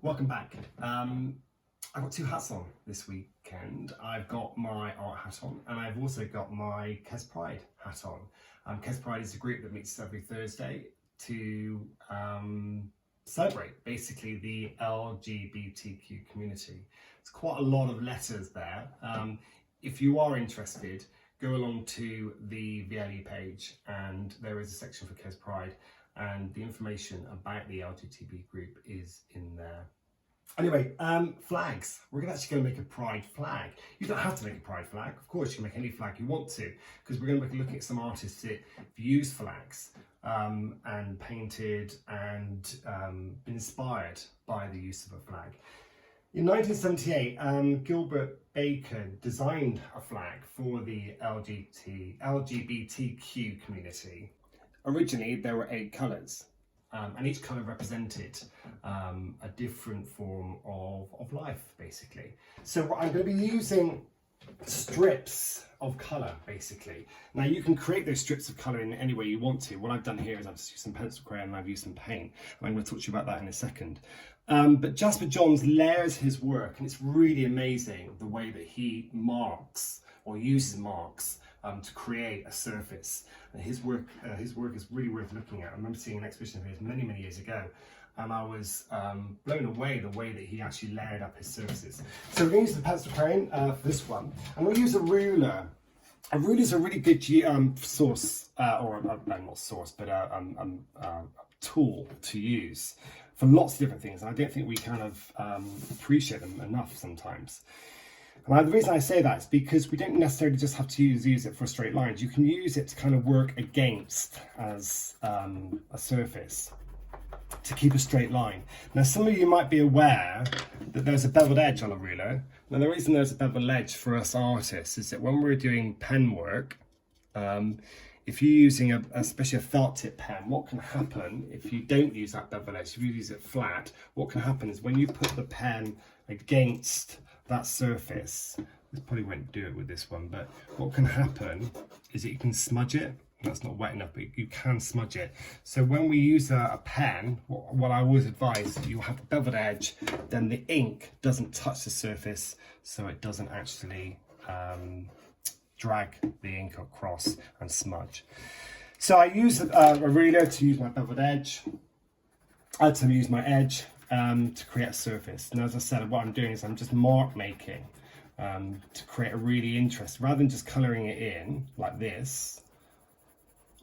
Welcome back. I've got two hats on this weekend. I've got my art hat on and I've also got my KES Pride hat on. KES Pride is a group that meets every Thursday to celebrate basically the LGBTQ community. It's quite a lot of letters there. If you are interested, go along to the VLE page and there is a section for KES Pride and the information about the LGBT group is in there. Anyway, flags. We're actually going to make a pride flag. You don't have to make a pride flag. Of course, you can make any flag you want to, because we're going to be looking at some artists that have used flags and painted and been inspired by the use of a flag. In 1978, Gilbert Baker designed a flag for the LGBTQ community. Originally, there were 8 colours. And each colour represented a different form of life, basically. So I'm going to be using strips of colour, basically. Now you can create those strips of colour in any way you want to. What I've done here is I've just used some pencil crayon and I've used some paint. And I'm going to talk to you about that in a second. But Jasper Johns layers his work, and it's really amazing the way that he marks or uses marks to create a surface. And his work is really worth looking at. I remember seeing an exhibition of his many years ago, and I was blown away the way that he actually layered up his surfaces. So we're going to use the pencil crayon for this one, and we'll use a ruler. A ruler is a really good source, not source, but a tool to use for lots of different things. And I don't think we kind of appreciate them enough sometimes. And the reason I say that is because we don't necessarily just have to use it for straight lines. You can use it to kind of work against as a surface to keep a straight line. Now, some of you might be aware that there's a beveled edge on a ruler. Now, the reason there's a beveled edge for us artists is that when we're doing pen work, if you're using especially a felt tip pen, what can happen if you don't use that beveled edge, if you use it flat, what can happen is when you put the pen against that surface, this probably won't do it with this one, but what can happen is that you can smudge it. That's not wet enough, but you can smudge it. So when we use a pen, what I always advise, you have the beveled edge, then the ink doesn't touch the surface, so it doesn't actually drag the ink across and smudge. So I use a ruler to use my beveled edge, to use my edge, to create a surface. And as I said, what I'm doing is I'm just mark making to create a really interesting, rather than just colouring it in like this,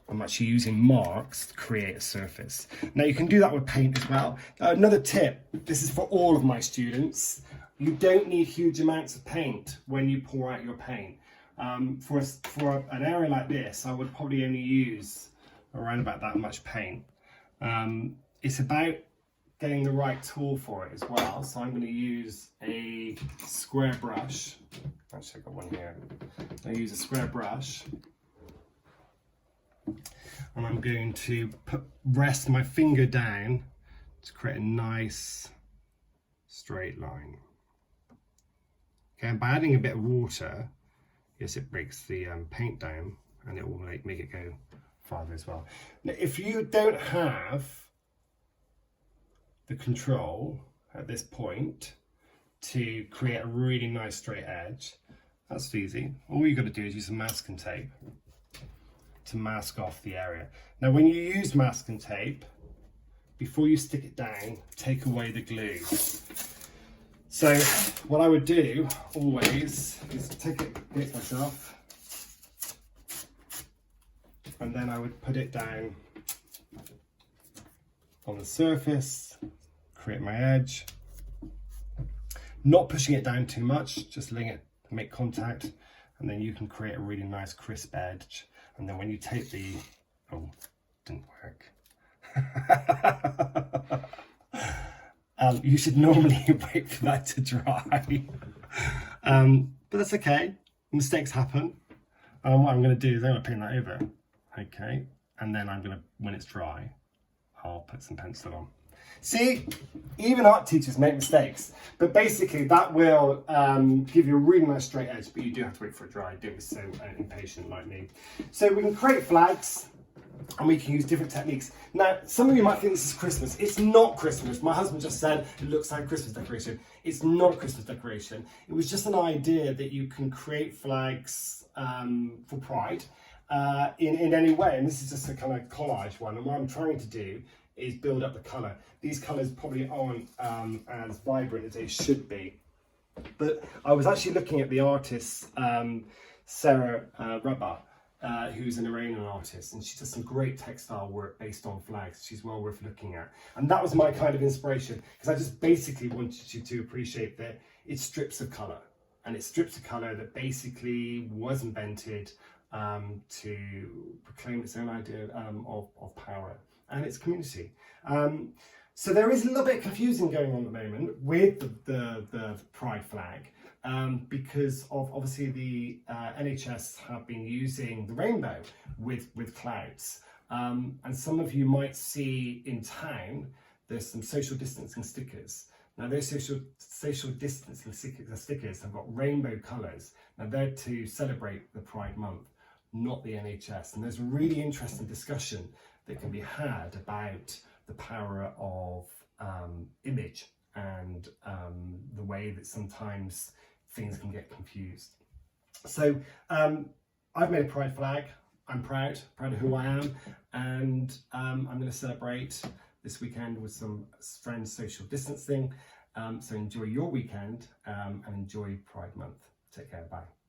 I'm actually using marks to create a surface. Now you can do that with paint as well. Another tip, this is for all of my students, you don't need huge amounts of paint when you pour out your paint. For an area like this, I would probably only use around about that much paint. It's about getting the right tool for it as well. So I'm going to use a square brush. Actually, I've got one here. I use a square brush, and I'm going to rest my finger down to create a nice straight line. Okay, and by adding a bit of water, yes, it breaks the paint down, and it will make it go farther as well. Now, if you don't have the control at this point to create a really nice straight edge, that's easy. All you've got to do is use some masking tape to mask off the area. Now when you use masking tape, before you stick it down, take away the glue. So what I would do always is take it against myself, and then I would put it down on the surface, create my edge, not pushing it down too much, just letting it make contact, and then you can create a really nice crisp edge. And then when you take the, oh, didn't work. You should normally wait for that to dry, but that's okay, mistakes happen. What I'm going to do is I'm going to paint that over, okay, and then I'm going to, when it's dry, I'll put some pencil on. See, even art teachers make mistakes, but basically that will give you a really nice straight edge, but you do have to wait for it dry. Don't be so impatient like me. So we can create flags. and we can use different techniques. Now, some of you might think this is Christmas. It's not Christmas. My husband just said it looks like a Christmas decoration. It's not a Christmas decoration. It was just an idea that you can create flags for Pride in any way. And this is just a kind of collage one. And what I'm trying to do is build up the colour. These colours probably aren't as vibrant as they should be. But I was actually looking at the artist, Sarah Rubber, who's an Iranian artist, and she does some great textile work based on flags. She's well worth looking at. And that was my kind of inspiration, because I just basically wanted you to appreciate that it's strips of colour. And it's strips of colour that basically was invented to proclaim its own idea of power and its community. So there is a little bit of confusing going on at the moment with the Pride flag. Because of obviously the NHS have been using the rainbow with clouds, and some of you might see in town there's some social distancing stickers. Now those social distancing stickers have got rainbow colours. Now they're to celebrate the Pride Month, not the NHS. And there's a really interesting discussion that can be had about the power of image and the way that sometimes things can get confused. So I've made a Pride flag. I'm proud of who I am, and I'm going to celebrate this weekend with some friends social distancing. So enjoy your weekend and enjoy Pride Month. Take care, bye.